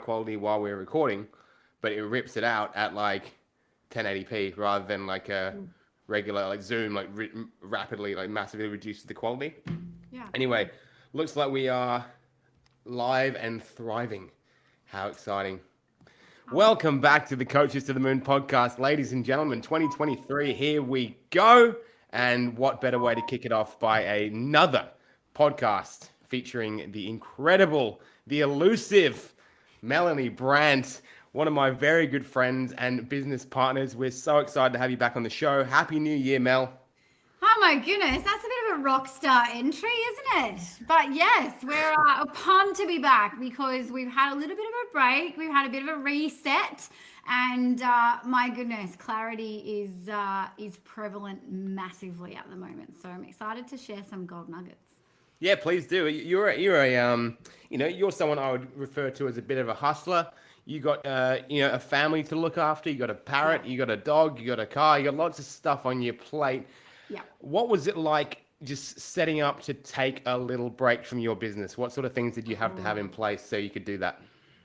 quality while we're recording, but it rips it out at like 1080p rather than like a regular like Zoom, like rapidly, like massively reduces the quality. Yeah. Anyway, looks like we are live and thriving. How exciting. Welcome back to the Coaches to the Moon podcast, ladies and gentlemen. 2023, here we go. And what better way to kick it off by another podcast featuring the incredible, the elusive Melanie Brandt, one of my very good friends and business partners. We're so excited to have you back on the show. Happy New Year, Mel. Oh my goodness, that's a bit of a rock star entry, isn't it? But yes, we're pumped to be back because we've had a little bit of a break, we've had a bit of a reset, and my goodness, clarity is prevalent massively at the moment. So I'm excited to share some gold nuggets. Yeah, please do. You're someone I would refer to as a bit of a hustler. You got a family to look after. You got a Yeah, parrot. You got a dog. You got a car. You got lots of stuff on your plate. yeah. What was it like just setting up to take a little break from your business? What sort of things did you have to have in place so you could do that?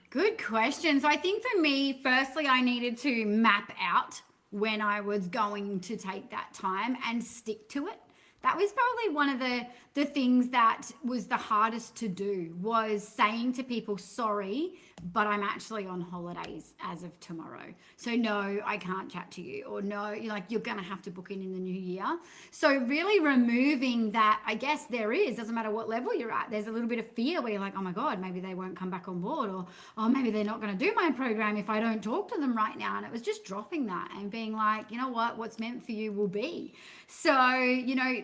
Good question. So I think for me, firstly, I needed to map out when I was going to take that time and stick to it. That was probably one of the things that was the hardest to do, was saying to people, sorry, but I'm actually on holidays as of tomorrow. So no, I can't chat to you, or no, you're going to have to book in the new year. So really removing that, I guess doesn't matter what level you're at. There's a little bit of fear where you're like, oh my God, maybe they won't come back on board, or oh, maybe they're not going to do my program if I don't talk to them right now. And it was just dropping that and being like, you know what, what's meant for you will be. So,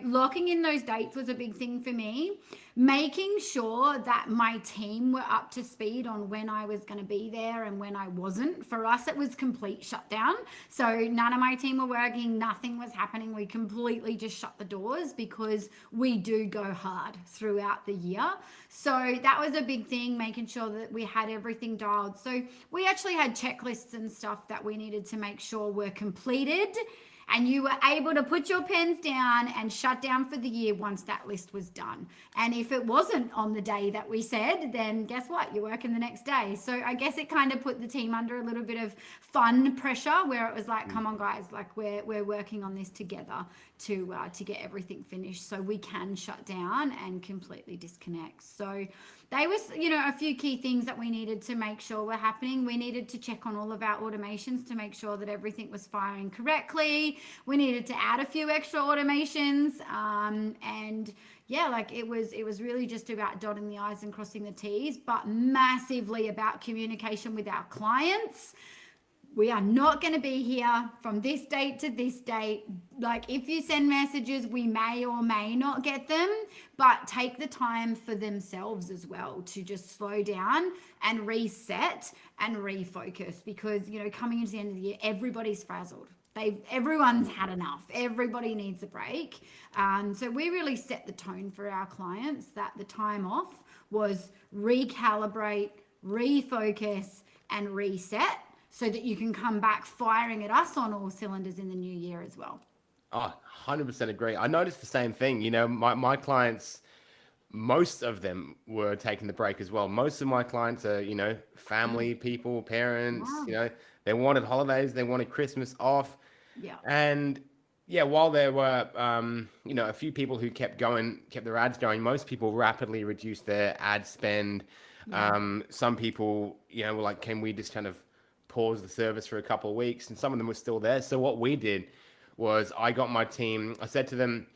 locking in those dates was a big thing for me. Making sure that my team were up to speed on when I was going to be there and when I wasn't. For us, it was complete shutdown. So none of my team were working, nothing was happening. We completely just shut the doors because we do go hard throughout the year. So that was a big thing, making sure that we had everything dialed. So we actually had checklists and stuff that we needed to make sure were completed, and you were able to put your pens down and shut down for the year once that list was done. And if it wasn't on the day that we said, then guess what? You're working the next day. So I guess it kind of put the team under a little bit of fun pressure, where it was like, come on guys, like we're working on this together to get everything finished so we can shut down and completely disconnect. So they was, a few key things that we needed to make sure were happening. We needed to check on all of our automations to make sure that everything was firing correctly. We needed to add a few extra automations, and yeah, like it was really just about dotting the I's and crossing the T's, but massively about communication with our clients. We are not going to be here from this date to this date. Like, if you send messages, we may or may not get them, but take the time for themselves as well to just slow down and reset and refocus, because, coming into the end of the year, everybody's frazzled. Everyone's had enough. Everybody needs a break. So we really set the tone for our clients that the time off was recalibrate, refocus, and reset, so that you can come back firing at us on all cylinders in the new year as well. Oh, 100% agree. I noticed the same thing. My clients, most of them were taking the break as well. Most of my clients are, family people, parents, Wow. they wanted holidays, they wanted Christmas off. Yeah. And yeah, while there were, a few people who kept their ads going, most people rapidly reduced their ad spend. Yeah. Some people, were like, can we just kind of pause the service for a couple of weeks? And some of them were still there. So what we did was I got my team, I said to them,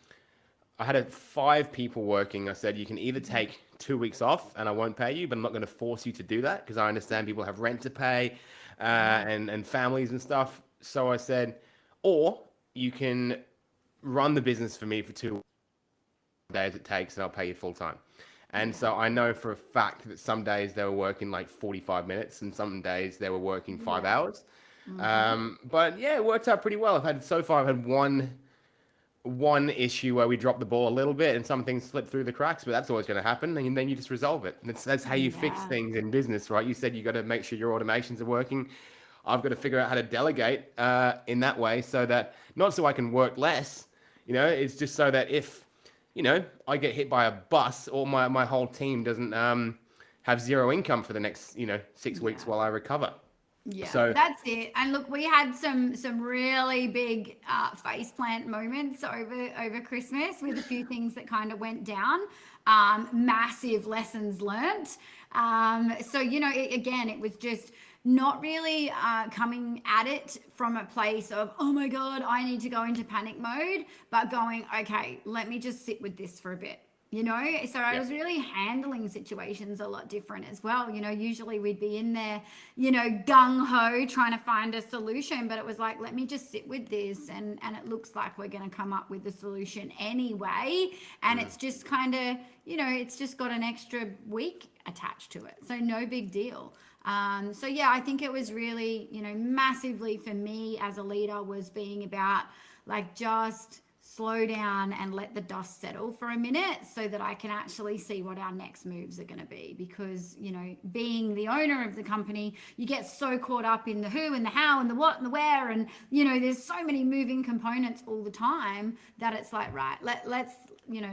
I had 5 people working. I said, you can either take 2 weeks off and I won't pay you, but I'm not going to force you to do that, because I understand people have rent to pay and families and stuff. So I said, or you can run the business for me for 2 days it takes and I'll pay you full time. And so I know for a fact that some days they were working like 45 minutes and some days they were working 5 Yeah. hours. But yeah, it worked out pretty well. I've had one issue where we dropped the ball a little bit and some things slipped through the cracks, but that's always going to happen. And then you just resolve it. And that's how you fix Yeah. things in business, right? You said you got to make sure your automations are working. I've got to figure out how to delegate in that way, so that not so I can work less, it's just so that if, I get hit by a bus or my whole team doesn't have zero income for the next, 6 weeks Yeah. while I recover. Yeah, So that's it. And look, we had some really big faceplant moments over Christmas with a few things that kind of went down. Massive lessons learnt. So again, it was just not really coming at it from a place of, oh my god, I need to go into panic mode, but going, okay, let me just sit with this for a bit. So I yeah, was really handling situations a lot different as well. Usually we'd be in there, gung ho trying to find a solution, but it was like, let me just sit with this, and it looks like we're going to come up with a solution anyway, and it's just kind of, it's just got an extra week attached to it, so no big deal. So yeah, I think it was really, massively for me as a leader was being about like just slow down and let the dust settle for a minute so that I can actually see what our next moves are going to be. Because, being the owner of the company, you get so caught up in the who and the how and the what and the where. And, there's so many moving components all the time that it's like, right, let's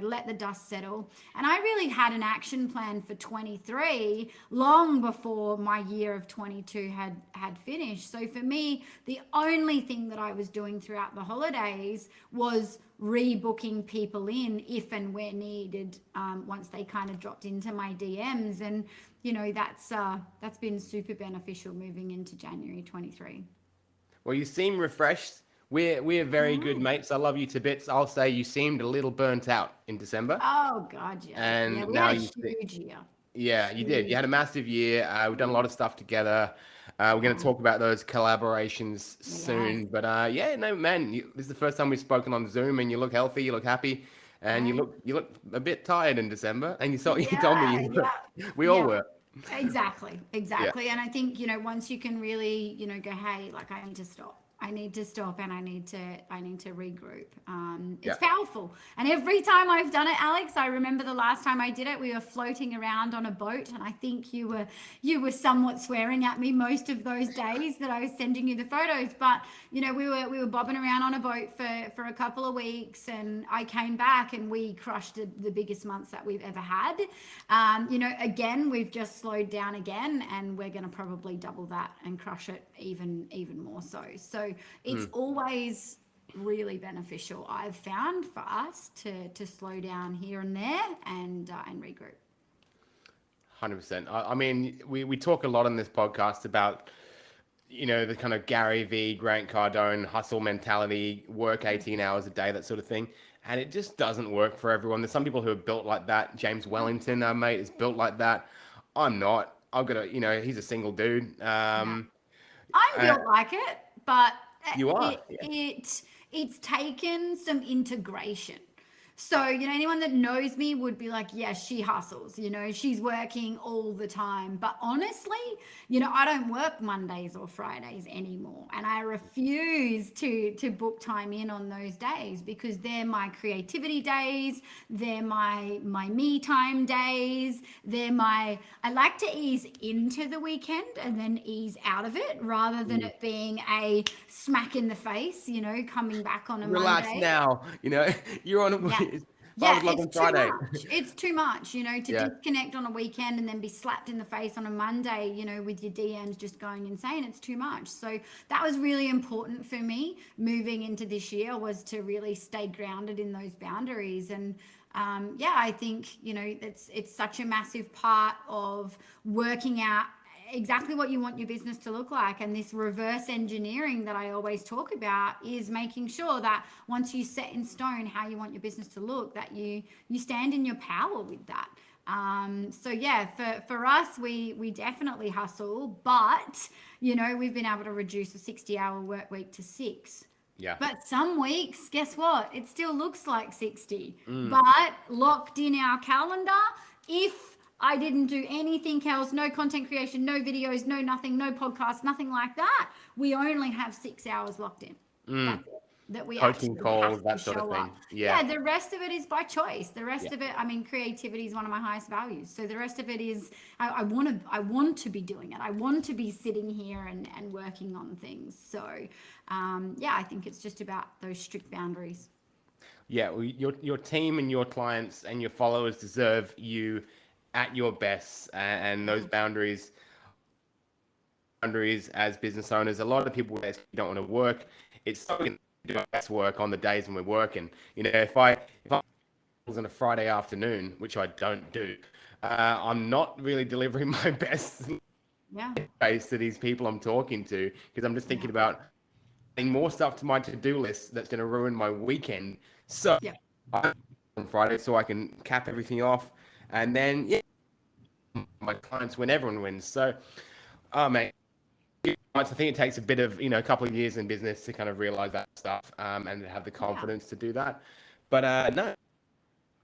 let the dust settle. And I really had an action plan for 23 long before my year of 22 had finished. So for me, the only thing that I was doing throughout the holidays was rebooking people in if and where needed, once they kind of dropped into my DMs. And that's been super beneficial moving into January 23. well, you seem refreshed. We're very good Mm. mates. I love you to bits. I'll say you seemed a little burnt out in December, Oh God, yeah. Yeah, and we now had a you huge year. yeah, you did. You Huge. had a massive year. We've done a lot of stuff together. We're going to Yeah. talk about those collaborations Yes. soon. But yeah, no, man, this is the first time we've spoken on Zoom, and you look healthy, you look happy, and Yeah. you look a bit tired in December. And you told me Yeah, you were, yeah, we all yeah. were. Exactly, Yeah, exactly. And I think, once you can really, go, hey, like I need to stop. I need to stop and I need to regroup. yeah. It's powerful. And every time I've done it, Alex, I remember the last time I did it, we were floating around on a boat, and I think you were somewhat swearing at me most of those days that I was sending you the photos. But we were bobbing around on a boat for a couple of weeks, and I came back and we crushed the biggest months that we've ever had. Again, we've just slowed down again, and we're going to probably double that and crush it even more so. So it's Mm. always really beneficial, I've found, for us to slow down here and there and regroup. 100%. I mean, we talk a lot on this podcast about, the kind of Gary V, Grant Cardone hustle mentality, work 18 hours a day, that sort of thing. And it just doesn't work for everyone. There's some people who are built like that. James Wellington, our mate, is built like that. I'm not. I've got he's a single dude. Yeah. I'm Uh, built like it, but you are. it Yeah. it it's taken some integration. So, anyone that knows me would be like, yes, she hustles, she's working all the time. But honestly, I don't work Mondays or Fridays anymore. And I refuse to book time in on those days because they're my creativity days. They're my me time days. I like to ease into the weekend and then ease out of it rather than Mm. it being a smack in the face, coming back on a Relax Monday. now. You're on Yeah. a 5 Yeah, o'clock it's on too Friday. much. It's too much, to Yeah. disconnect on a weekend and then be slapped in the face on a Monday, with your DMs just going insane. It's too much. So that was really important for me moving into this year, was to really stay grounded in those boundaries. And yeah, I think, it's such a massive part of working out exactly what you want your business to look like. And this reverse engineering that I always talk about is making sure that once you set in stone how you want your business to look, that you stand in your power with that. So yeah, for us, we definitely hustle, but we've been able to reduce a 60-hour work week to 6. Yeah. But some weeks, guess what? It still looks like 60. Mm. But locked in our calendar, if I didn't do anything else, no content creation, no videos, no nothing, no podcasts, nothing like that, we only have 6 hours locked in. Mm. That's it. That we Coaching actually have calls, to that sort of show thing. up. Yeah. Yeah, the rest of it is by choice. The Yeah. rest of it, I mean, creativity is one of my highest values. So the rest of it is, I want to be doing it. I want to be sitting here and working on things. So yeah, I think it's just about those strict boundaries. Yeah, well, your team and your clients and your followers deserve you at your best, and those boundaries as business owners. A lot of people don't want to work. It's so we can do our best work on the days when we're working. If I was on a Friday afternoon, which I don't do, I'm not really delivering my best Yeah. face to these people I'm talking to, because I'm just Yeah. thinking about adding more stuff to my to-do list that's going to ruin my weekend. So Yeah. I on Friday so I can cap everything off, and then yeah, my clients win, everyone wins. So, oh mate, I think it takes a bit of a couple of years in business to kind of realize that stuff, and have the Yeah. confidence to do that. But no,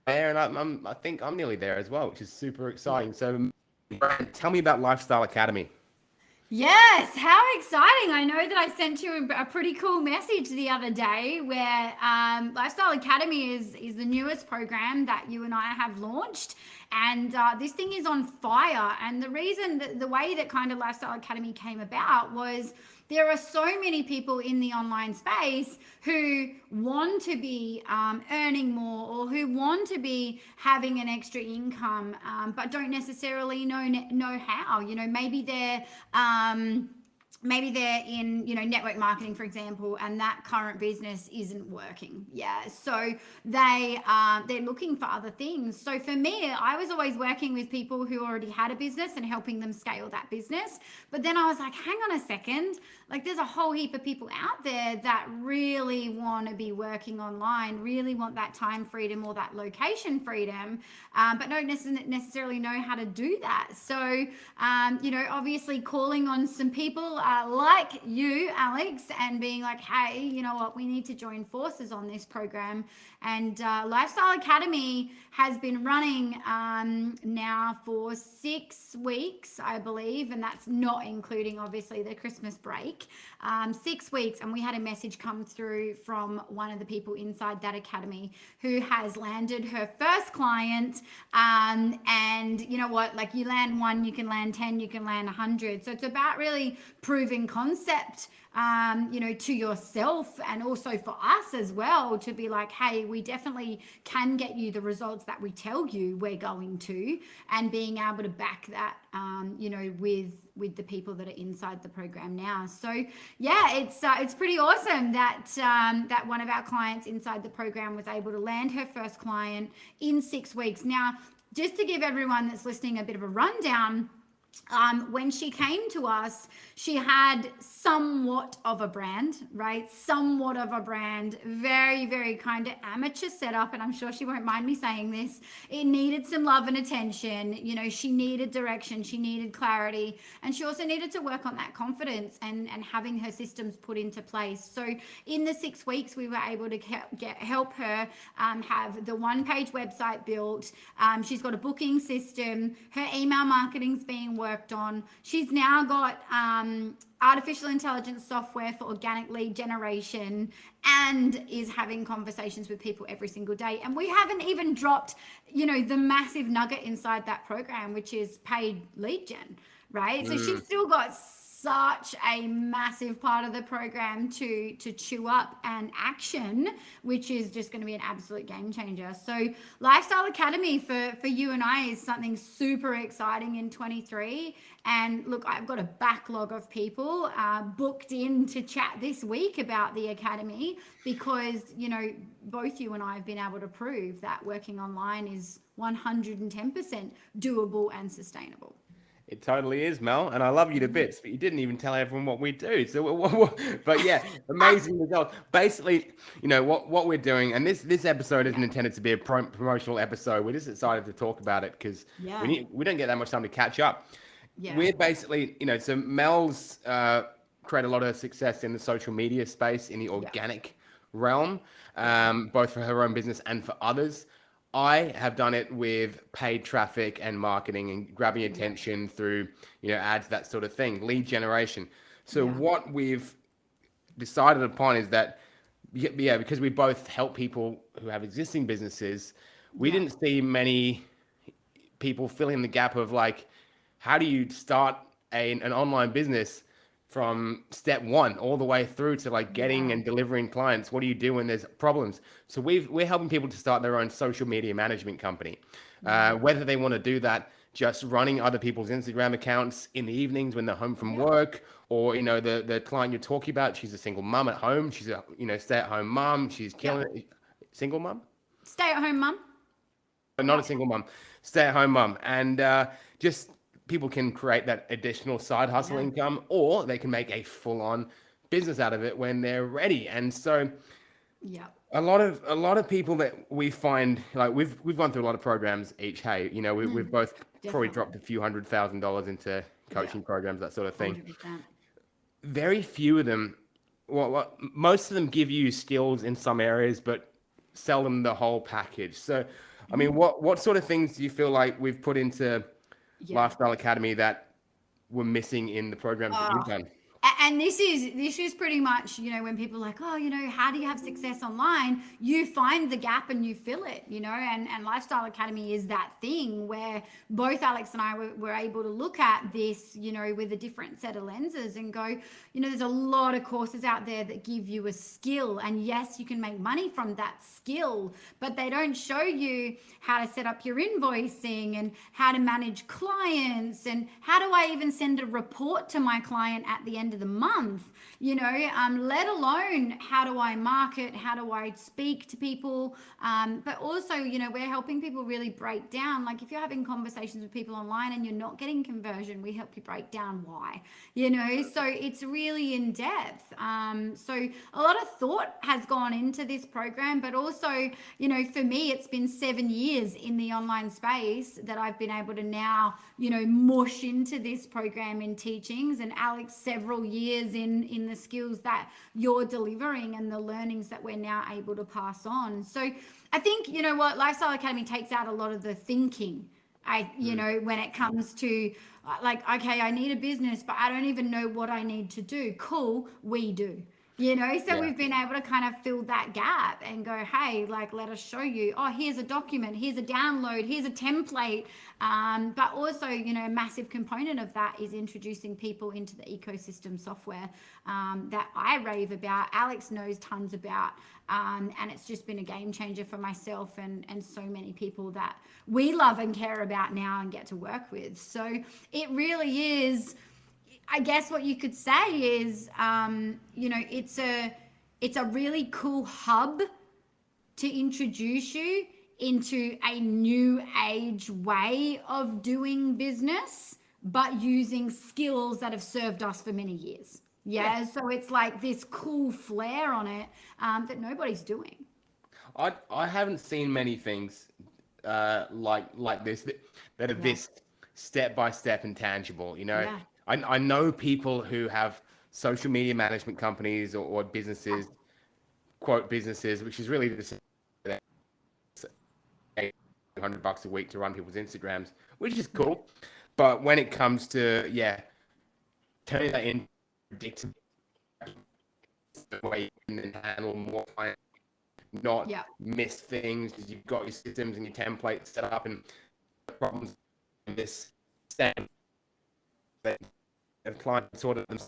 there, and I think I'm nearly there as well, which is super Yeah. exciting. So, Brand, tell me about Lifestyle Academy. Yes, how exciting. I know that I sent you a pretty cool message the other day where Lifestyle Academy is the newest program that you and I have launched. And this thing is on fire. And the reason that the way that kind of Lifestyle Academy came about was there are so many people in the online space who want to be earning more, or who want to be having an extra income, but don't necessarily know how. Maybe they're in network marketing, for example, and that current business isn't working. Yeah, so they're looking for other things. So for me, I was always working with people who already had a business and helping them scale that business. But then I was like, hang on a second, like there's a whole heap of people out there that really want to be working online, really want that time freedom or that location freedom, but don't necessarily know how to do that. So obviously calling on some people like you, Alex, and being like, hey, you know what, we need to join forces on this program. And Lifestyle Academy has been running now for 6 weeks, I believe, and that's not including obviously the Christmas break. 6 weeks, and we had a message come through from one of the people inside that academy who has landed her first client. And you know what, like you land one, you can land 10, you can land 100. So it's about really proving concept to yourself, and also for us as well, to be like, hey, we definitely can get you the results that we tell you we're going to, and being able to back that with the people that are inside the program now. So yeah, it's pretty awesome that that one of our clients inside the program was able to land her first client in 6 weeks. Now, just to give everyone that's listening a bit of a rundown, when she came to us, she had somewhat of a brand, right? Somewhat of a brand, very, very kind of amateur setup. And I'm sure she won't mind me saying this. It needed some love and attention. She needed direction, she needed clarity, and she also needed to work on that confidence and having her systems put into place. So in the 6 weeks, we were able to help her have the one-page website built. She's got a booking system. Her email marketing's being worked on. She's now got artificial intelligence software for organic lead generation, and is having conversations with people every single day. And we haven't even dropped, the massive nugget inside that program, which is paid lead gen, right? So she's still got such a massive part of the program to chew up and action, which is just going to be an absolute game changer. So Lifestyle Academy for you and I is something super exciting in 23. And look, I've got a backlog of people booked in to chat this week about the academy, because both you and I have been able to prove that working online is 110% doable and sustainable. It totally is, Mel, and I love you to bits, but you didn't even tell everyone what we do. So, but yeah, amazing results. Basically, what we're doing, and this episode isn't intended to be a promotional episode. We're just excited to talk about it because Yeah. we don't get that much time to catch up. Yeah. We're basically, so Mel's create a lot of success in the social media space, in the organic realm, both for her own business and for others. I have done it with paid traffic and marketing and grabbing attention through, ads, that sort of thing, lead generation. So what we've decided upon is that, because we both help people who have existing businesses, we didn't see many people filling the gap of like, how do you start an online business from step one all the way through to like getting and delivering clients? What do you do when there's problems? So we're helping people to start their own social media management company. Whether they want to do that just running other people's Instagram accounts in the evenings when they're home from work, or the client you're talking about, she's a single mum at home, she's a stay-at-home mum, she's Yep. killing it. Single mum? Stay at home mum. Not a single mum, stay-at-home mum, and just people can create that additional side hustle Yeah. income, or they can make a full-on business out of it when they're ready. And so Yeah. a lot of people that we find, like we've gone through a lot of programs each. Hey, we've both probably Definitely. dropped a few $100,000 into Yeah. coaching programs, that sort of thing. 100%. Very few of them, well, most of them give you skills in some areas, but seldom the whole package. So, I mean, what sort of things do you feel like we've put into Yeah. Lifestyle Academy that were missing in the programs that you've Oh, done? and this is pretty much, when people are like, oh, how do you have success online? You find the gap and you fill it, and Lifestyle Academy is that thing where both Alex and I were able to look at this, with a different set of lenses and go, there's a lot of courses out there that give you a skill, and yes, you can make money from that skill, but they don't show you how to set up your invoicing and how to manage clients, and how do I even send a report to my client at the end of the month, let alone how do I market, how do I speak to people, but also, we're helping people really break down, like if you're having conversations with people online and you're not getting conversion, we help you break down why, so it's really in depth. So a lot of thought has gone into this program, but also, for me, it's been 7 years in the online space that I've been able to now, mush into this program in teachings, and Alex, several years in the skills that you're delivering and the learnings that we're now able to pass on. So I think, what Lifestyle Academy takes out a lot of the thinking. When it comes to like, okay, I need a business, but I don't even know what I need to do. Cool, we do. So Yeah. we've been able to kind of fill that gap and go, hey, like, let us show you, oh, here's a document, here's a download, here's a template. But also, a massive component of that is introducing people into the ecosystem software that I rave about, Alex knows tons about, and it's just been a game changer for myself and so many people that we love and care about now and get to work with. So it really is, I guess what you could say is, it's a really cool hub to introduce you into a new age way of doing business, but using skills that have served us for many years. Yeah. So it's like this cool flair on it that nobody's doing. I haven't seen many things like this that are Yeah. this step by step and tangible. Yeah. I know people who have social media management companies or businesses, quote businesses, which is really the same, $800 a week to run people's Instagrams, which is cool. But when it comes to turning that into predictable way you can handle more clients, not Yeah. miss things because you've got your systems and your templates set up, and problems in this stand that have clients sort of them.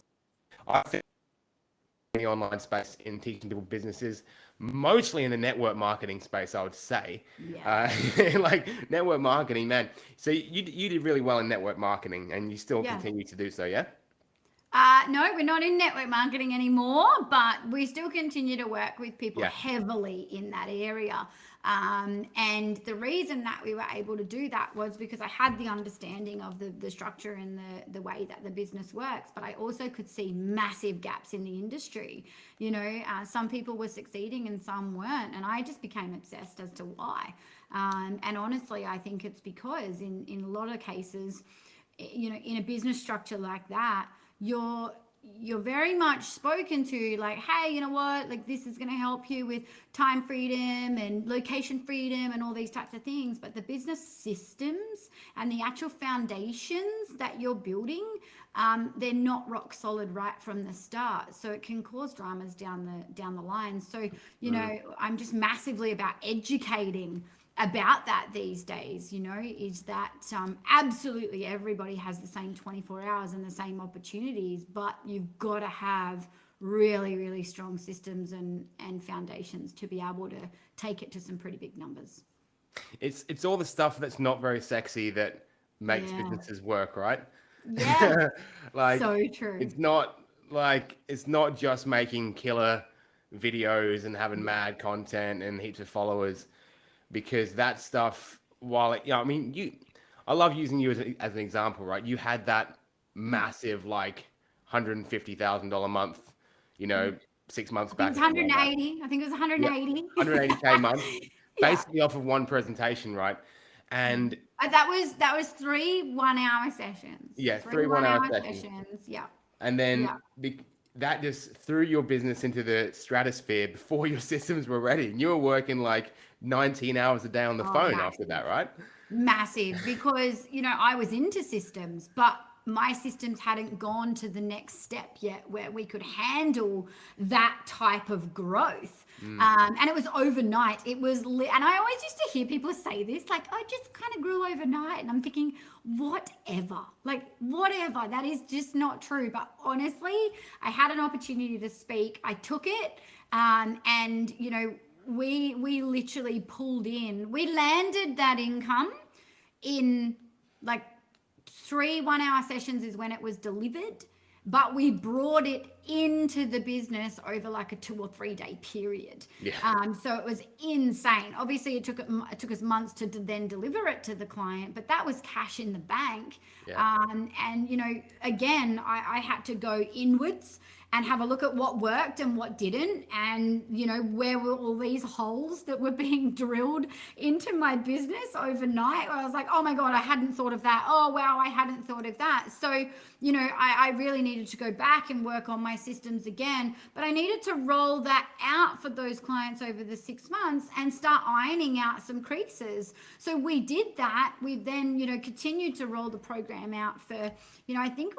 I think in the online space in teaching people businesses, mostly in the network marketing space, I would say. Yeah. Like network marketing, man. So you did really well in network marketing, and you still Yeah. continue to do so, yeah? No, we're not in network marketing anymore, but we still continue to work with people Yeah. heavily in that area. And the reason that we were able to do that was because I had the understanding of the structure and the way that the business works, but I also could see massive gaps in the industry. Some people were succeeding and some weren't, and I just became obsessed as to why. And honestly, I think it's because in a lot of cases, in a business structure like that, you're very much spoken to like, hey, you know what, like this is going to help you with time freedom and location freedom and all these types of things, but the business systems and the actual foundations that you're building, they're not rock solid right from the start, so it can cause dramas down the line. So I'm just massively about educating about that these days, is that absolutely everybody has the same 24 hours and the same opportunities, but you've got to have really, really strong systems and foundations to be able to take it to some pretty big numbers. It's all the stuff that's not very sexy that makes Yeah. businesses work, right? Yeah. Like So true. it's not it's not just making killer videos and having Yeah. mad content and heaps of followers, because that stuff, while it, I mean, I love using you as an example, right? You had that massive $150,000 a month, you know, 6 months I think back it's or something like that. 180. I think it was Yeah, 180. 180K month, Yeah. basically off of one presentation, right? And That was 3 1 hour sessions. yeah, Three three one 1 hour hour sessions. sessions. Yeah. And Yeah. then that just threw your business into the stratosphere before your systems were ready. And you were working like 19 hours a day on the Oh, phone after massive. that, right? Massive, because I was into systems, but my systems hadn't gone to the next step yet where we could handle that type of growth. Mm. And it was overnight. It was and I always used to hear people say this, like, I just kind of grew overnight, and I'm thinking, whatever, like, whatever, that is just not true. But honestly, I had an opportunity to speak, I took it. And we literally pulled in, we landed that income in like 3 1 hour sessions is when it was delivered, but we brought it into the business over like a 2 or 3 day period. Yeah. So it was insane. Obviously, it took us months to then deliver it to the client, but that was cash in the bank. Yeah. And again, I had to go inwards and have a look at what worked and what didn't, and where were all these holes that were being drilled into my business overnight, where I was like, oh my god, I hadn't thought of that, oh wow, I hadn't thought of that. So I really needed to go back and work on my systems again, but I needed to roll that out for those clients over the 6 months and start ironing out some creases. So we did that. We then continued to roll the program out for I think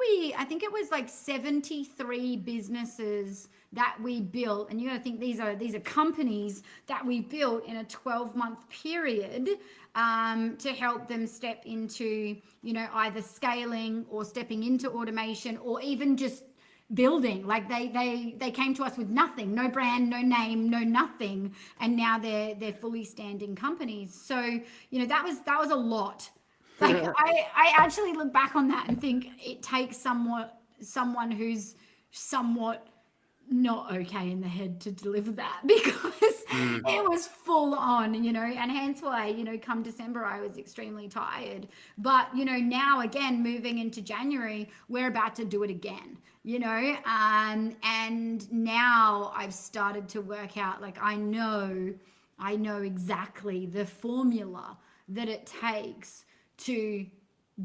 it was like 73 businesses that we built. And you got to think these are companies that we built in a 12-month period, to help them step into either scaling or stepping into automation, or even just building. Like they came to us with nothing, no brand, no name, no nothing, and now they're fully standing companies. So that was a lot. Like I actually look back on that and think it takes someone who's somewhat not okay in the head to deliver that, because it was full on, and hence why, come December, I was extremely tired. But, now again, moving into January, we're about to do it again, and now I've started to work out, like, I know exactly the formula that it takes to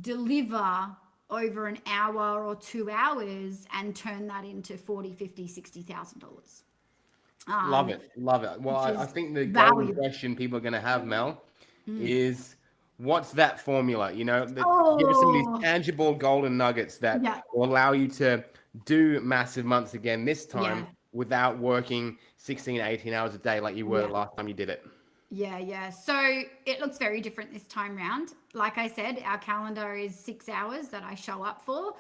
deliver over an hour or 2 hours and turn that into $40,000, $50,000, $60,000. Love it. Love it. Well, I think the golden Valuable. question people are going to have, Mel, is what's that formula? Give us some of these Oh, tangible golden nuggets that yeah, will allow you to do massive months again this yeah, time without working 16, 18 hours a day like you were the yeah. last time you did it. Yeah. So it looks very different this time round. Like I said, our calendar is 6 hours that I show up for.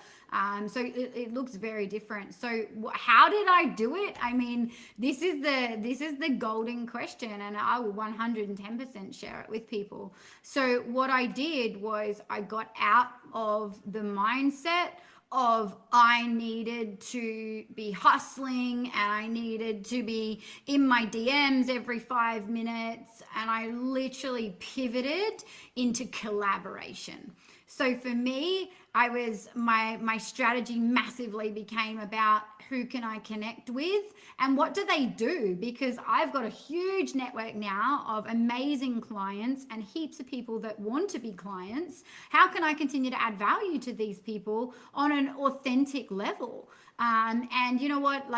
So it looks very different. So how did I do it? I mean, this is the golden question, and I will 110% share it with people. So what I did was I got out of the mindset of I needed to be hustling and I needed to be in my DMs every 5 minutes, and I literally pivoted into collaboration. So for me, my strategy massively became about who can I connect with and what do they do, because I've got a huge network now of amazing clients and heaps of people that want to be clients. How can I continue to add value to these people on an authentic level? And you know what,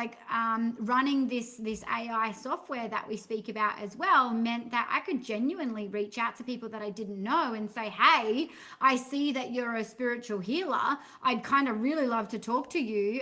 running this AI software that we speak about as well meant that I could genuinely reach out to people that I didn't know and say, hey, I see that you're a spiritual healer. I'd kind of really love to talk to you,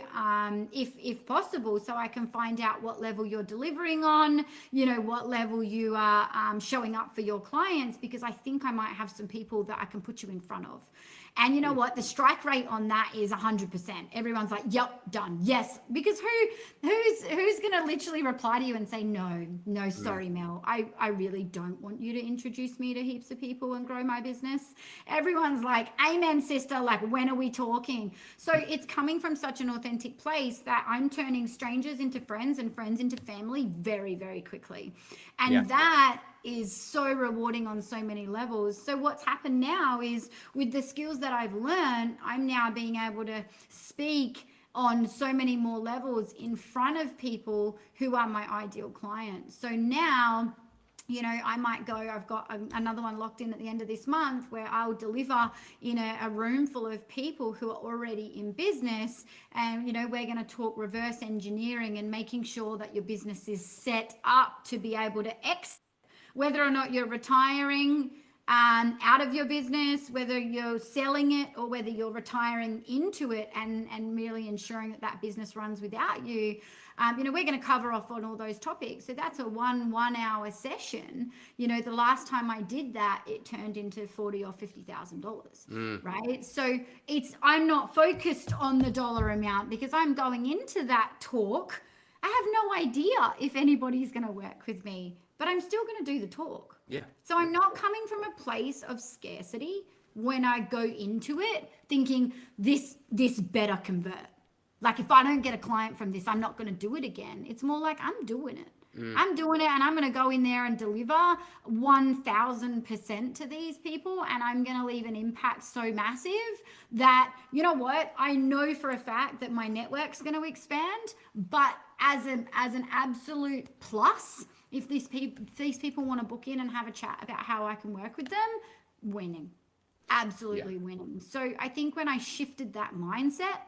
if possible, so I can find out what level you're delivering on, what level you are showing up for your clients, because I think I might have some people that I can put you in front of. And you know what? The strike rate on that is 100%. Everyone's like, yep, done. Yes. Because who's going to literally reply to you and say, no, sorry, Mel. I really don't want you to introduce me to heaps of people and grow my business. Everyone's like, amen, sister. Like, when are we talking? So it's coming from such an authentic place that I'm turning strangers into friends and friends into family very, very quickly. And that is so rewarding on so many levels. So what's happened now is with the skills that I've learned, I'm now being able to speak on so many more levels in front of people who are my ideal clients. So now, you know, I might go, I've got another one locked in at the end of this month where I'll deliver in a room full of people who are already in business. And, you know, we're going to talk reverse engineering and making sure that your business is set up to be able to exit, whether or not you're retiring out of your business, whether you're selling it or whether you're retiring into it and really ensuring that that business runs without you. You know, we're going to cover off on all those topics. So that's a one hour session. You know, the last time I did that, it turned into $40,000 or $50,000, right? So I'm not focused on the dollar amount because I'm going into that talk. I have no idea if anybody's going to work with me, but I'm still going to do the talk. Yeah. So I'm not coming from a place of scarcity when I go into it thinking this better convert. Like, if I don't get a client from this, I'm not going to do it again. It's more like I'm doing it. I'm doing it, and I'm going to go in there and deliver 1,000% to these people, and I'm going to leave an impact so massive that, you know what, I know for a fact that my network's going to expand, but as an absolute plus, if these people want to book in and have a chat about how I can work with them, winning. Absolutely winning. So I think when I shifted that mindset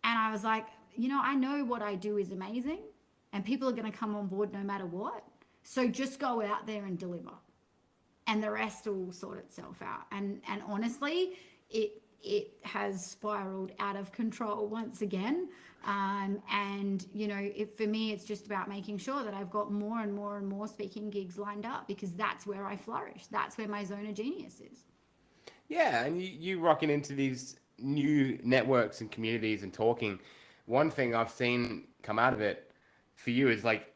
and I was like, you know, I know what I do is amazing and people are going to come on board no matter what. So just go out there and deliver and the rest will sort itself out. And honestly, it has spiraled out of control once again. And, you know, for me, it's just about making sure that I've got more and more and more speaking gigs lined up because that's where I flourish. That's where my zone of genius is. Yeah, and you rocking into these new networks and communities and talking. One thing I've seen come out of it for you is like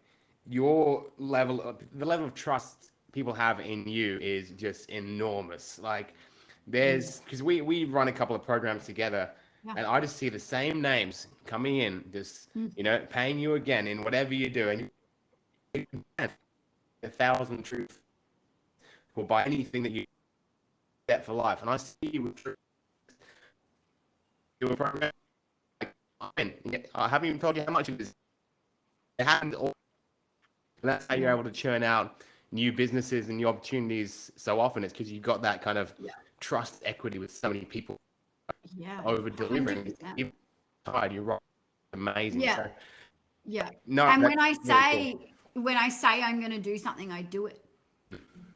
the level of trust people have in you is just enormous. Like because we run a couple of programs together. Yeah. And I just see the same names coming in, just, you know, paying you again in whatever you do. And you have 1,000 truths will buy anything that you get for life. And I see you with truth. Do a program. I haven't even told you how much it is. It happens all. And that's how you're able to churn out new businesses and new opportunities so often. It's because you got that kind of trust equity with so many people. Over delivering. You're right. Amazing. Yeah. So, No, and when I say I'm going to do something, I do it.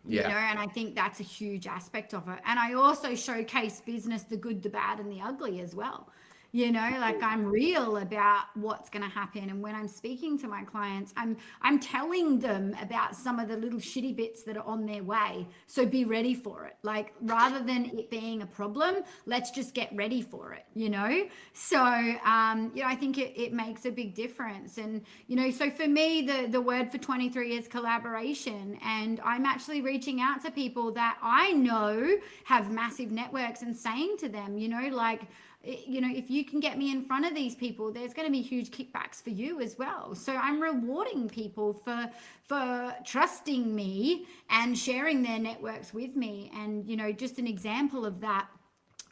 You know, and I think that's a huge aspect of it. And I also showcase business, the good, the bad, and the ugly as well. You know, like I'm real about what's going to happen. And when I'm speaking to my clients, I'm telling them about some of the little shitty bits that are on their way. So be ready for it. Like, rather than it being a problem, let's just get ready for it, you know? So, you know, I think it makes a big difference. And, you know, so for me, the word for 23 is collaboration. And I'm actually reaching out to people that I know have massive networks and saying to them, you know, like, you know, if you can get me in front of these people, there's going to be huge kickbacks for you as well. So I'm rewarding people for trusting me and sharing their networks with me. And, you know, just an example of that,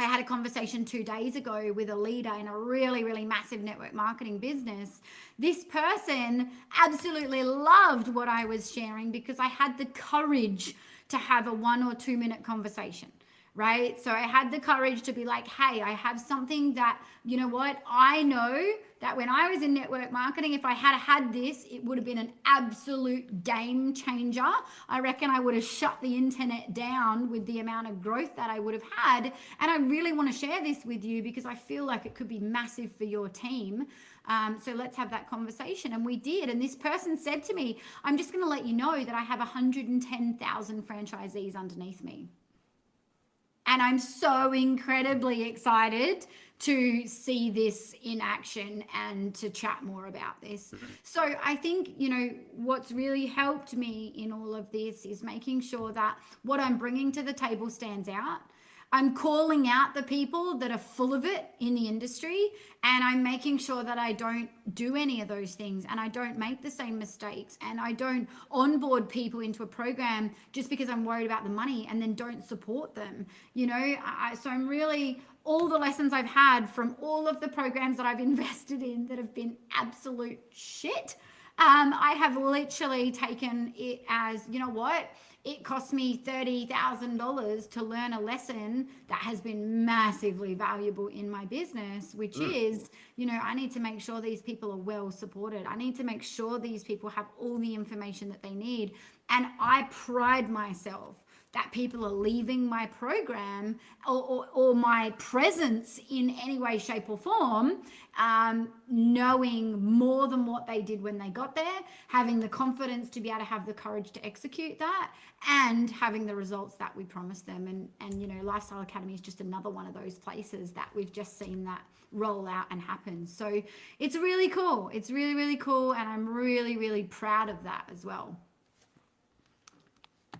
I had a conversation 2 days ago with a leader in a really, really massive network marketing business. This person absolutely loved what I was sharing because I had the courage to have a 1 or 2 minute conversation. Right? So I had the courage to be like, hey, I have something that, you know what? I know that when I was in network marketing, if I had this, it would have been an absolute game changer. I reckon I would have shut the internet down with the amount of growth that I would have had. And I really want to share this with you because I feel like it could be massive for your team. So let's have that conversation. And we did. And this person said to me, I'm just going to let you know that I have 110,000 franchisees underneath me. And I'm so incredibly excited to see this in action and to chat more about this. So I think, what's really helped me in all of this is making sure that what I'm bringing to the table stands out. I'm calling out the people that are full of it in the industry, and I'm making sure that I don't do any of those things and I don't make the same mistakes, and I don't onboard people into a program just because I'm worried about the money and then don't support them. So I'm really, all the lessons I've had from all of the programs that I've invested in that have been absolute shit, I have literally taken it as, you know what? It cost me $30,000 to learn a lesson that has been massively valuable in my business, which is, I need to make sure these people are well supported. I need to make sure these people have all the information that they need. And I pride myself that people are leaving my program or my presence in any way, shape, or form, knowing more than what they did when they got there, having the confidence to be able to have the courage to execute that, and having the results that we promised them. And Lifestyle Academy is just another one of those places that we've just seen that roll out and happen. So it's really cool. It's really, really cool. And I'm really, really proud of that as well.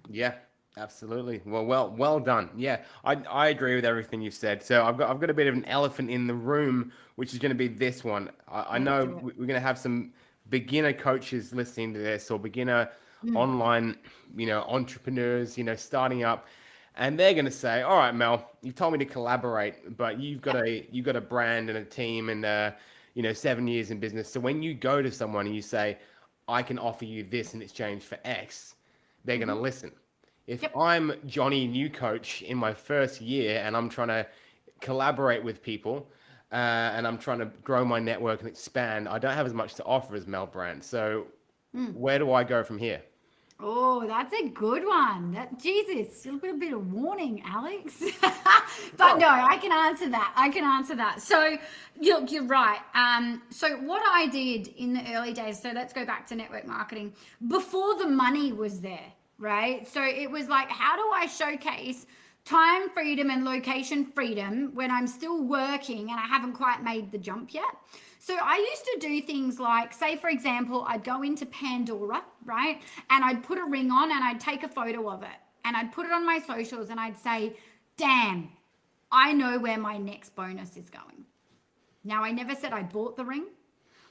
Yeah, absolutely. Well done. Yeah, I agree with everything you said. So I've got a bit of an elephant in the room, which is going to be this one. I know we're going to have some beginner coaches listening to this, or beginner online, entrepreneurs, starting up, and they're going to say, "All right, Mel, you told me to collaborate, but you've got a brand and a team, and 7 years in business. So when you go to someone and you say, I can offer you this in exchange for X, they're going to listen. If I'm Johnny, new coach in my first year, and I'm trying to collaborate with people, and I'm trying to grow my network and expand, I don't have as much to offer as Mel Brandt. So where do I go from here?" Oh, that's a good one. Jesus, a little bit of warning, Alex. But no, I can answer that. So you're right. So what I did in the early days, so let's go back to network marketing, before the money was there, right? So it was like, how do I showcase time freedom and location freedom when I'm still working and I haven't quite made the jump yet? So I used to do things like, say, for example, I'd go into Pandora, right? And I'd put a ring on and I'd take a photo of it and I'd put it on my socials and I'd say, damn, I know where my next bonus is going. Now, I never said I bought the ring.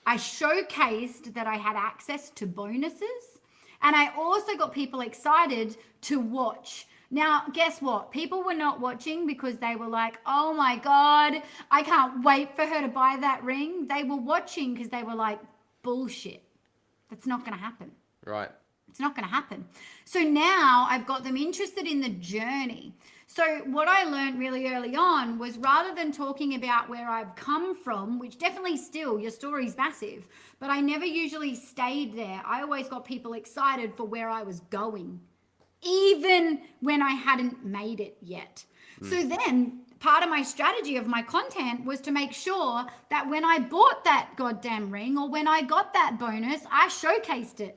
I showcased that I had access to bonuses, and I also got people excited to watch. Now, guess what? People were not watching because they were like, oh my God, I can't wait for her to buy that ring. They were watching because they were like, bullshit. That's not going to happen. Right. It's not going to happen. So now I've got them interested in the journey. So what I learned really early on was, rather than talking about where I've come from, which definitely still, your story's massive, but I never usually stayed there. I always got people excited for where I was going, even when I hadn't made it yet. So then part of my strategy of my content was to make sure that when I bought that goddamn ring, or when I got that bonus, I showcased it.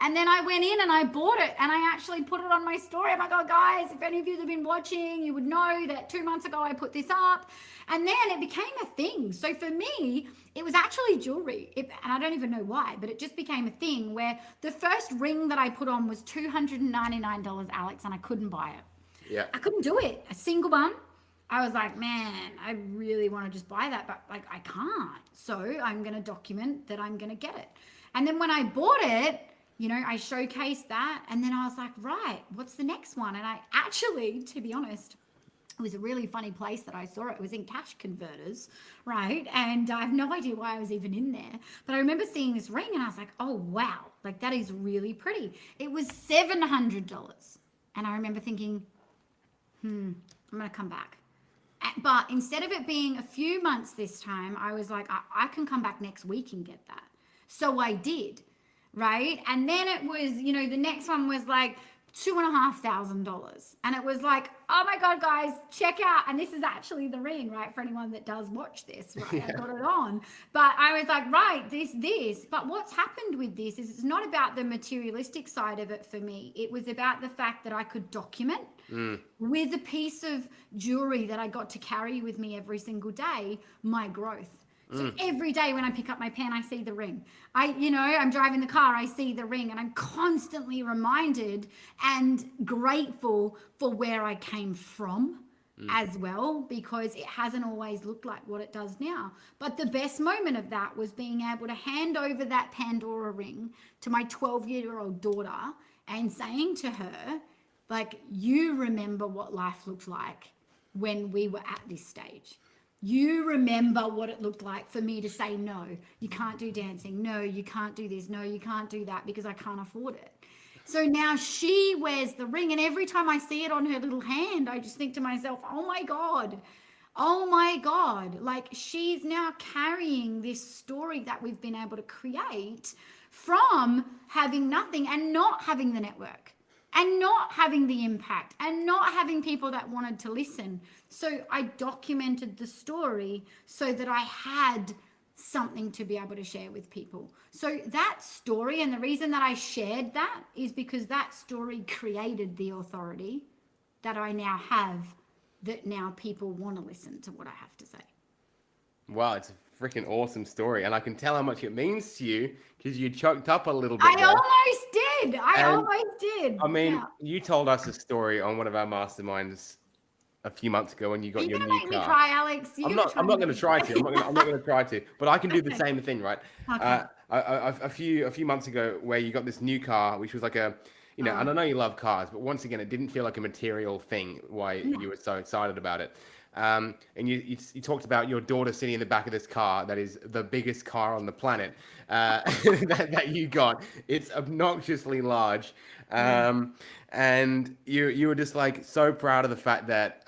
And then I went in and I bought it, and I actually put it on my story. I'm like, oh guys, if any of you have been watching, you would know that 2 months ago I put this up. And then it became a thing. So for me, it was actually jewelry. And I don't even know why, but it just became a thing where the first ring that I put on was $299, Alex, and I couldn't buy it. Yeah. I couldn't do it. A single one. I was like, man, I really want to just buy that, but like I can't. So I'm going to document that I'm going to get it. And then when I bought it, I showcased that, and then I was like, right, what's the next one? And I actually, to be honest, it was a really funny place that I saw it. It was in Cash Converters, right? And I have no idea why I was even in there. But I remember seeing this ring and I was like, oh, wow, like that is really pretty. It was $700. And I remember thinking, I'm going to come back. But instead of it being a few months this time, I was like, I can come back next week and get that. So I did. Right. And then it was, the next one was like $2,500. And it was like, oh my God, guys, check out. And this is actually the ring, right? For anyone that does watch this, right? Yeah. I got it on. But I was like, right, this. But what's happened with this is it's not about the materialistic side of it for me. It was about the fact that I could document with a piece of jewelry that I got to carry with me every single day, my growth. So every day when I pick up my pen, I see the ring. I'm driving the car, I see the ring, and I'm constantly reminded and grateful for where I came from as well, because it hasn't always looked like what it does now. But the best moment of that was being able to hand over that Pandora ring to my 12-year-old daughter and saying to her, like, you remember what life looked like when we were at this stage. You remember what it looked like for me to say, no, you can't do dancing. No, you can't do this. No, you can't do that because I can't afford it. So now she wears the ring, and every time I see it on her little hand, I just think to myself, oh my God, like she's now carrying this story that we've been able to create from having nothing and not having the network and not having the impact and not having people that wanted to listen. So I documented the story so that I had something to be able to share with people. So that story, and the reason that I shared that is because that story created the authority that I now have, that now people want to listen to what I have to say. Wow, it's a freaking awesome story. And I can tell how much it means to you because you choked up a little bit I there. almost did. I And, almost did. I mean, Yeah. you told us a story on one of our masterminds a few months ago when you Are got you your going new to make me car. cry, Alex? I'm not going to try to. I'm not going to try to. But I can do the same thing, right? Okay. A few months ago, where you got this new car, which was like a, and I know you love cars, but once again, it didn't feel like a material thing. Why you were so excited about it? And you talked about your daughter sitting in the back of this car that is the biggest car on the planet that you got. It's obnoxiously large. And you were just like so proud of the fact that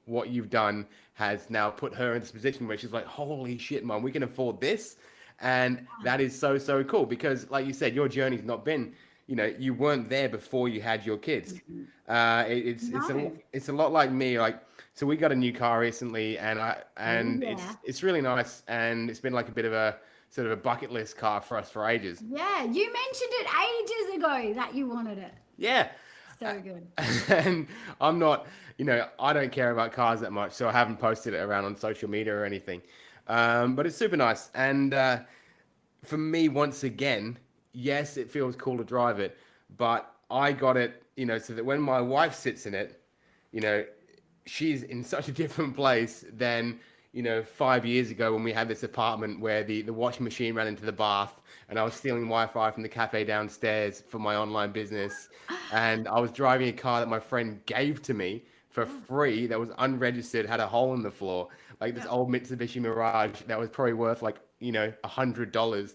what you've done has now put her in this position where she's like, holy shit, mom, we can afford this. And that is so cool because, like you said, your journey's not been, you weren't there before you had your kids. It's a lot like me. Like, so we got a new car recently, and it's really nice, and it's been like a bit of a sort of a bucket list car for us for ages. Yeah, you mentioned it ages ago that you wanted it. Yeah. So good. And I'm not, I don't care about cars that much, so I haven't posted it around on social media or anything. But it's super nice. And for me, once again, yes, it feels cool to drive it, but I got it, so that when my wife sits in it, she's in such a different place than 5 years ago when we had this apartment where the washing machine ran into the bath and I was stealing Wi-Fi from the cafe downstairs for my online business. And I was driving a car that my friend gave to me for free that was unregistered, had a hole in the floor, like this old Mitsubishi Mirage that was probably worth like, $100.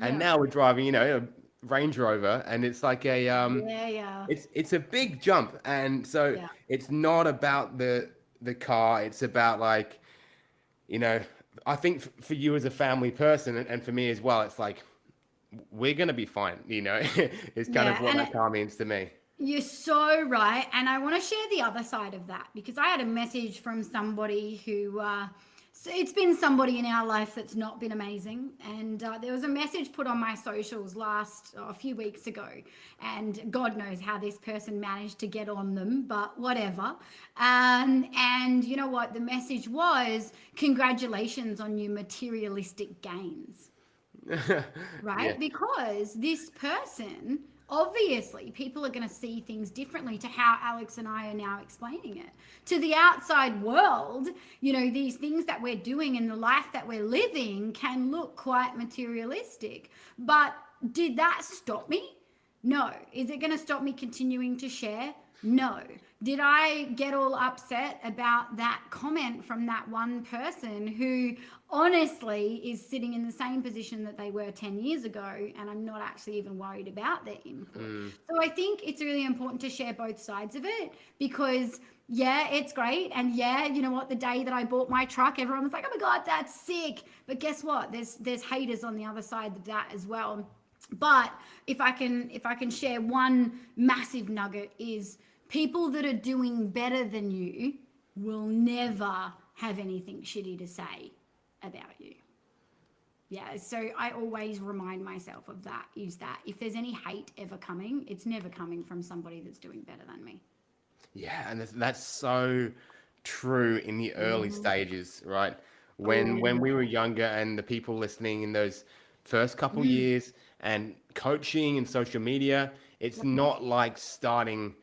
And now we're driving, a Range Rover, and it's like a it's a big jump. And so it's not about the car, it's about like, I think for you as a family person and for me as well, it's like, we're going to be fine, it's kind of what that car means to me. You're so right. And I want to share the other side of that because I had a message from somebody who, so it's been somebody in our life that's not been amazing. And there was a message put on my socials a few weeks ago. And God knows how this person managed to get on them, but whatever. And you know what? The message was, congratulations on your materialistic gains. Right? Yeah. Because this person, obviously, people are going to see things differently to how Alex and I are now explaining it. To the outside world, these things that we're doing in the life that we're living can look quite materialistic. But did that stop me? No. Is it going to stop me continuing to share? No. Did I get all upset about that comment from that one person who honestly is sitting in the same position that they were 10 years ago, and I'm not actually even worried about their input? So I think it's really important to share both sides of it because it's great. And you know what? The day that I bought my truck, everyone was like, oh my God, that's sick. But guess what? There's haters on the other side of that as well. But if I can share one massive nugget is people that are doing better than you will never have anything shitty to say about you. Yeah, so I always remind myself of that, is that if there's any hate ever coming, it's never coming from somebody that's doing better than me. Yeah, and that's so true in the early stages, right? Oh, When we were younger and the people listening in those first couple years and coaching and social media, it's not like starting,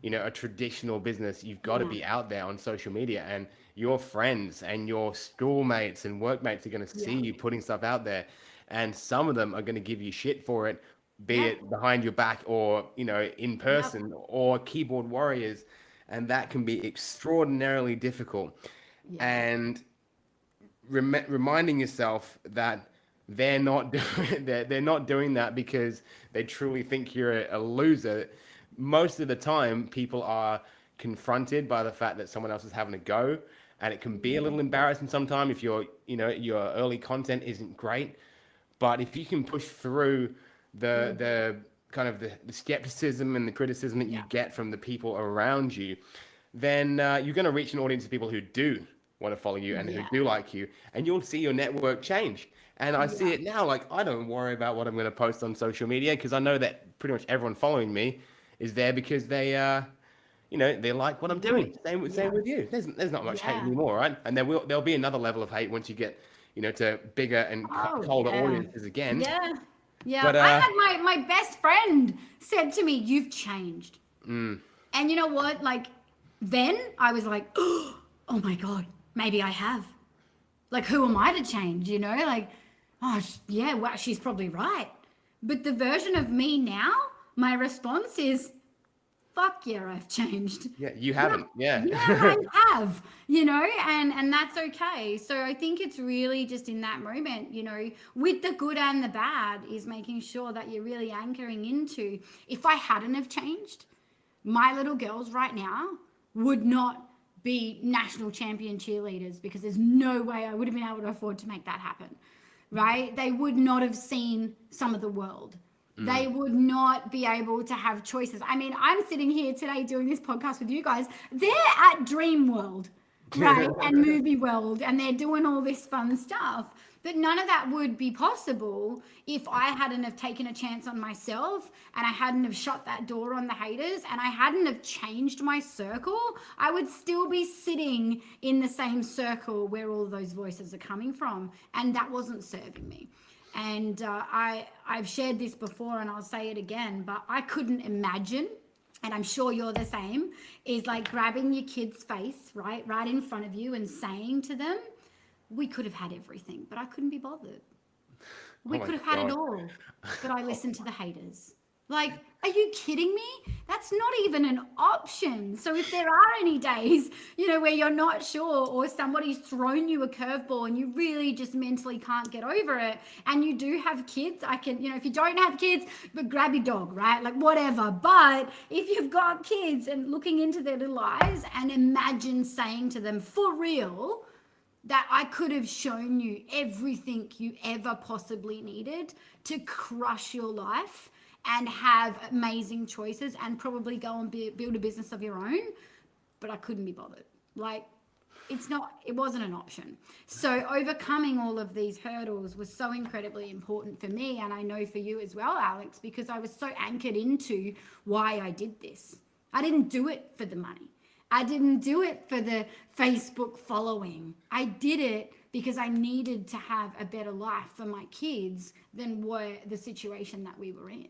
a traditional business. You've got to yeah, be out there on social media, and your friends and your schoolmates and workmates are going to see yeah, you putting stuff out there, and some of them are going to give you shit for it, be yeah, it behind your back or in yeah, person, or keyboard warriors, and that can be extraordinarily difficult. yeah, And reminding yourself that they're not doing they're not doing that because they truly think you're a loser. Most of the time, people are confronted by the fact that someone else is having a go, and it can be a little embarrassing sometimes if your early content isn't great. But if you can push through the kind of the skepticism and the criticism that you yeah, get from the people around you, then you're going to reach an audience of people who do want to follow you and who yeah, do like you, and you'll see your network change. And I see yeah, it now. Like, I don't worry about what I'm going to post on social media because I know that pretty much everyone following me is there because they like what I'm enjoy. doing. Same Yeah, with you. There's not much hate yeah. anymore, right? And there'll be another level of hate once you get to bigger and Oh, colder yeah. audiences again. Yeah. Yeah. But I had my best friend said to me, "You've changed." And you know what? Like, then I was like, oh my God, maybe I have. Like, who am I to change? Like, oh, yeah, well, she's probably right. But the version of me now, my response is, fuck yeah, I've changed. yeah, you Yeah, haven't. Yeah. yeah, I have, and that's okay. So I think it's really just in that moment, with the good and the bad, is making sure that you're really anchoring into, if I hadn't have changed, my little girls right now would not be national champion cheerleaders, because there's no way I would have been able to afford to make that happen, right? They would not have seen some of the world. They would not be able to have choices. I mean, I'm sitting here today doing this podcast with you guys. They're at Dream World, right? And Movie World, and they're doing all this fun stuff. But none of that would be possible if I hadn't have taken a chance on myself, and I hadn't have shut that door on the haters, and I hadn't have changed my circle. I would still be sitting in the same circle where all those voices are coming from, and that wasn't serving me. And I've shared this before, and I'll say it again, but I couldn't imagine, and I'm sure you're the same, is like grabbing your kid's face, right in front of you, and saying to them, we could have had everything, but I couldn't be bothered. Oh We my could have had it God. all, but I listened to the haters. Like, are you kidding me? That's not even an option. So if there are any days, where you're not sure, or somebody's thrown you a curveball and you really just mentally can't get over it, and you do have kids, I can, if you don't have kids, but grab your dog, right? Like, whatever. But if you've got kids, and looking into their little eyes, and imagine saying to them, for real, that I could have shown you everything you ever possibly needed to crush your life and have amazing choices, and probably go and build a business of your own, but I couldn't be bothered. Like, it wasn't an option. So overcoming all of these hurdles was so incredibly important for me, and I know for you as well, Alex, because I was so anchored into why I did this. I didn't do it for the money. I didn't do it for the Facebook following. I did it because I needed to have a better life for my kids than the situation that we were in,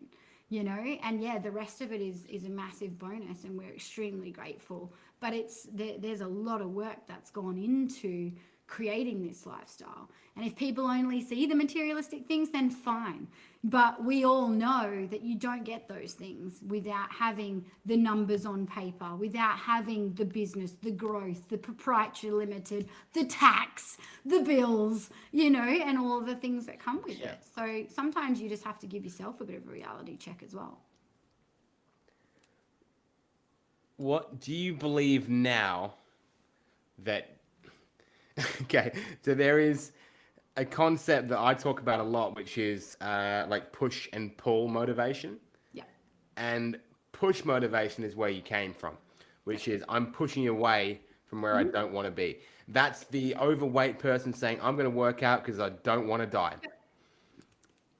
and yeah, the rest of it is a massive bonus, and we're extremely grateful. But there's a lot of work that's gone into creating this lifestyle. And if people only see the materialistic things, then fine. But we all know that you don't get those things without having the numbers on paper, without having the business, the growth, the proprietary limited, the tax, the bills, and all the things that come with it. So sometimes you just have to give yourself a bit of a reality check as well. What do you believe now that okay, so there is a concept that I talk about a lot, which is like push and pull motivation. Yeah. And push motivation is where you came from, which is I'm pushing away from where I Mhm. don't want to be. That's the overweight person saying, I'm going to work out because I don't want to die.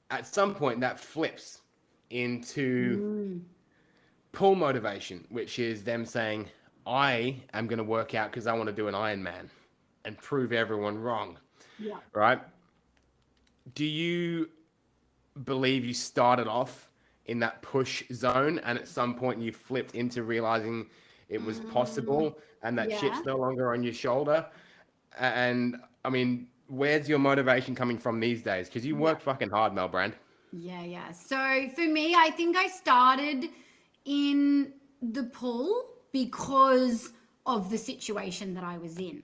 At some point, that flips into Mm. pull motivation, which is them saying, I am going to work out because I want to do an Ironman and prove everyone wrong, Yeah. right? Do you believe you started off in that push zone and at some point you flipped into realizing it was Mm. possible and that Yeah. chip's no longer on your shoulder? And I mean, where's your motivation coming from these days? Because you Yeah. work fucking hard, Mel Brand. Yeah, yeah. So for me, I think I started in the pool because of the situation that I was in.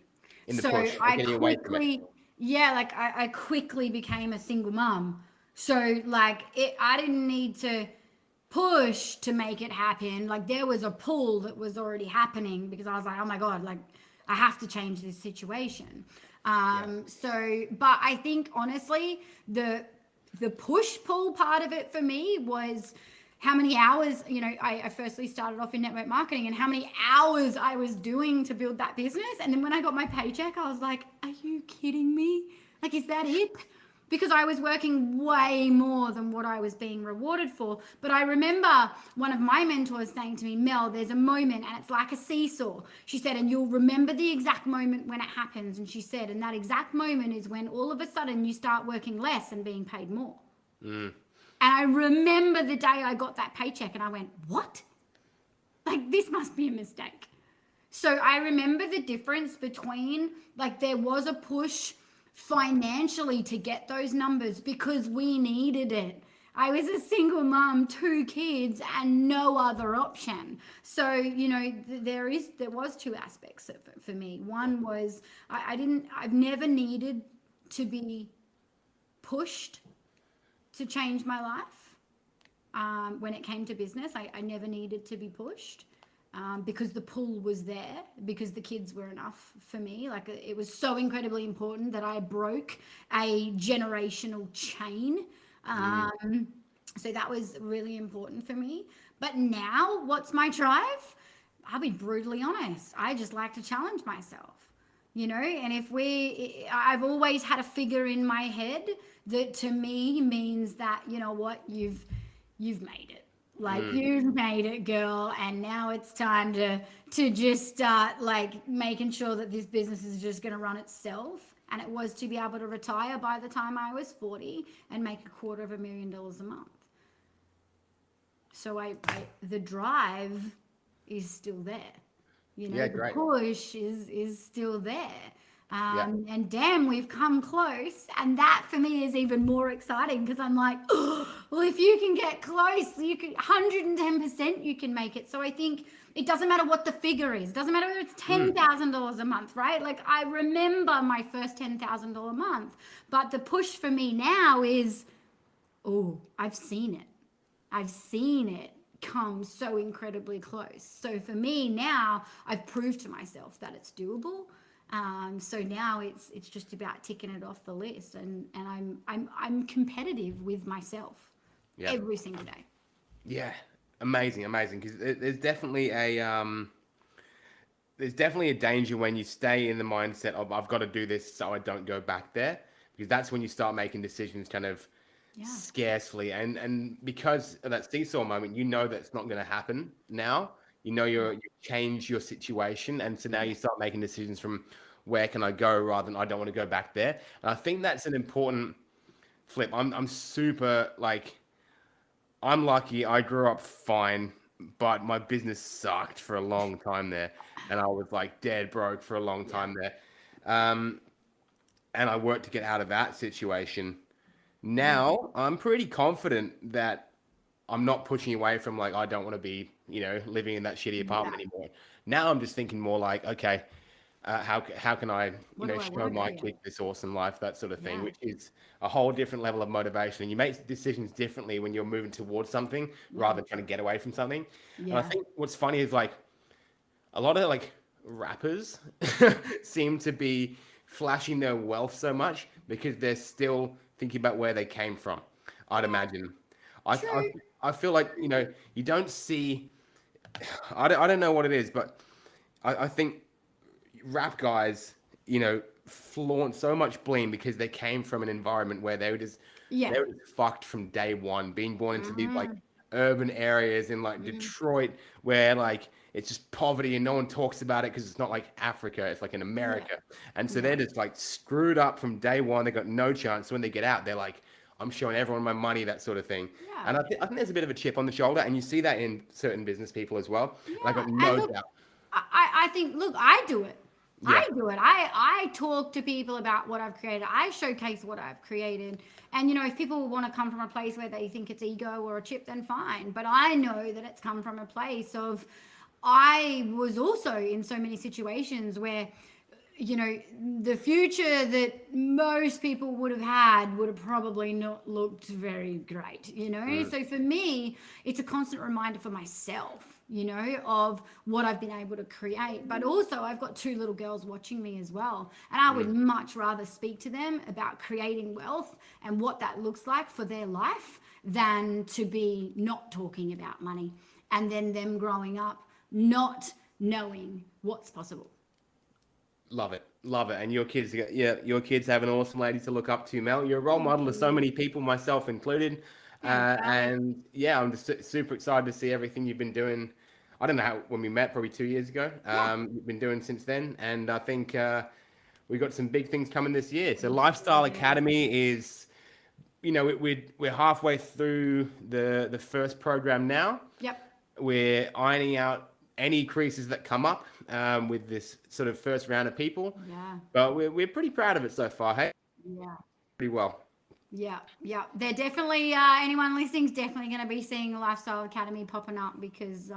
In the So push, like I getting away from it. quickly, yeah, like I quickly became a single mom. So like I didn't need to push to make it happen. Like there was a pull that was already happening because I was like, oh my God, like I have to change this situation. Yeah. But I think honestly, the push pull part of it for me was how many hours, I firstly started off in network marketing and how many hours I was doing to build that business. And then when I got my paycheck, I was like, are you kidding me? Like, is that it? Because I was working way more than what I was being rewarded for. But I remember one of my mentors saying to me, Mel, there's a moment and it's like a seesaw. She said, and you'll remember the exact moment when it happens. And she said, and that exact moment is when all of a sudden you start working less and being paid more. Mm. And I remember the day I got that paycheck and I went, what? Like, this must be a mistake. So I remember the difference between, like, there was a push financially to get those numbers because we needed it. I was a single mom, 2 kids, and no other option. So, there was 2 aspects for me. One was I've never needed to be pushed to change my life. When it came to business, I never needed to be pushed. Because the pull was there, because the kids were enough for me. Like it was so incredibly important that I broke a generational chain. So that was really important for me. But now, what's my drive? I'll be brutally honest. I just like to challenge myself, and I've always had a figure in my head that to me means that, you know what, you've made it. Like you've made it, girl, and now it's time to just start like making sure that this business is just going to run itself. And it was to be able to retire by the time I was 40 and make $250,000 a month. So the drive is still there. Yeah, The great. push is still there. Yeah. And damn, we've come close. And that for me is even more exciting because I'm like, oh, well, if you can get close, you can 110% you can make it. So I think it doesn't matter what the figure is. It doesn't matter whether it's $10,000 a month, right? Like I remember my first $10,000 month, but the push for me now is, oh, I've seen it. I've seen it come so incredibly close. So for me now, I've proved to myself that it's doable. So now it's just about ticking it off the list, and I'm competitive with myself Yeah. every single day. Yeah. Amazing, amazing. Because there's definitely a danger when you stay in the mindset of I've got to do this so I don't go back there, because that's when you start making decisions kind of Yeah. scarcely, and because of that seesaw moment, that it's not going to happen now. You change your situation, and so now you start making decisions from where can I go rather than I don't want to go back there. And I think that's an important flip. I'm super like I'm lucky. I grew up fine, but my business sucked for a long time there, and I was like dead broke for a long Yeah. time there. Um, and I worked to get out of that situation. Now I'm pretty confident that I'm not pushing away from like I don't want to be, living in that shitty Yeah. apartment anymore. Now I'm just thinking more like, okay, how can I, What do I show want to my create? kids this awesome life, that sort of thing, Yeah. which is a whole different level of motivation. And you make decisions differently when you're moving towards something Yeah. rather than trying to get away from something. And I Yeah. think what's funny is like a lot of like rappers seem to be flashing their wealth so much. because they're still thinking about where they came from. I'd imagine. I, I, True. I feel like, you don't see, I don't know what it is, but I think rap guys, flaunt so much bling because they came from an environment where Yeah. they were just fucked from day one, being born into these like Mm, urban areas in like mm, Detroit where like it's just poverty and no one talks about it because it's not like Africa, it's like in yeah. America. And so Yeah. they're just like screwed up from day one. They got no chance. When they get out, they're like, I'm showing everyone my money, that sort of thing. Yeah. And I think there's a bit of a chip on the shoulder, and you see that in certain business people as well. And I Yeah. got And no look, doubt. I think, look, I do it. Yeah. I talk to people about what I've created. I showcase what I've created. And, if people want to come from a place where they think it's ego or a chip, then fine. But I know that it's come from a place of, I was also in so many situations where, the future that most people would have had would have probably not looked very great. Mm, So for me, it's a constant reminder for myself, of what I've been able to create. But also, I've got two little girls watching me as well. And I would mm. much rather speak to them about creating wealth and what that looks like for their life than to be not talking about money and then them growing up not knowing what's possible. Love it, love it. And your kids have an awesome lady to look up to, Mel. You're a role Thank model to so you. many people, myself included. Thanks, Alex. And yeah, I'm just super excited to see everything you've been doing. I don't know how when we met, probably 2 years ago. Yeah. You've been doing since then, and I think we got some big things coming this year. So Lifestyle Academy is, we're halfway through the first program now. Yep. We're ironing out any creases that come up with this sort of first round of people, Yeah. but we're pretty proud of it so far. Hey, Yeah. pretty well. Yeah, yeah. They're definitely, anyone listening is definitely going to be seeing the Lifestyle Academy popping up because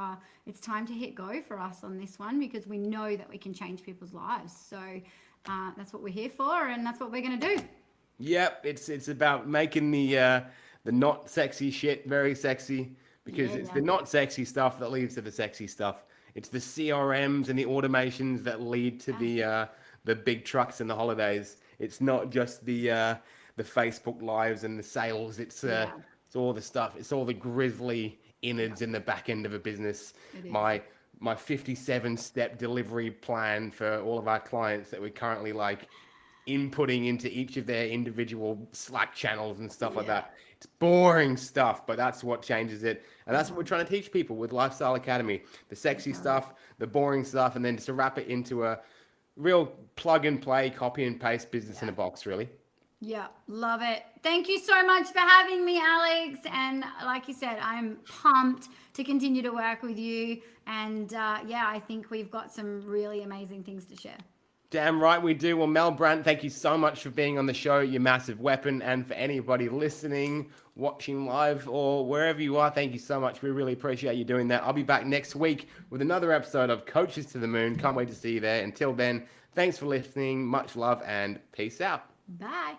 it's time to hit go for us on this one because we know that we can change people's lives. So that's what we're here for and that's what we're going to do. Yep, it's about making the not sexy shit very sexy because Yeah, it's yeah. the not sexy stuff that leads to the sexy stuff. It's the CRMs and the automations that lead to the big trucks and the holidays. It's not just the Facebook lives and the sales. Yeah, It's all the stuff. It's all the grisly innards in the back end of a business. it is. My 57-step delivery plan for all of our clients that we're currently like inputting into each of their individual Slack channels and stuff like Yeah. that. It's boring stuff, but that's what changes it. And that's what we're Uh-huh. trying to teach people with Lifestyle Academy. The sexy stuff, the boring stuff, and then to wrap it into a real plug and play, copy and paste business in Yeah. a box, really. Yeah, love it. Thank you so much for having me, Alex. And like you said, I'm pumped to continue to work with you. And yeah, I think we've got some really amazing things to share. Damn right we do. Well, Mel Brandt, thank you so much for being on the show, your massive weapon. And for anybody listening, watching live, or wherever you are, thank you so much. We really appreciate you doing that. I'll be back next week with another episode of Coaches to the Moon. Can't wait to see you there. Until then, thanks for listening. Much love and peace out. Bye.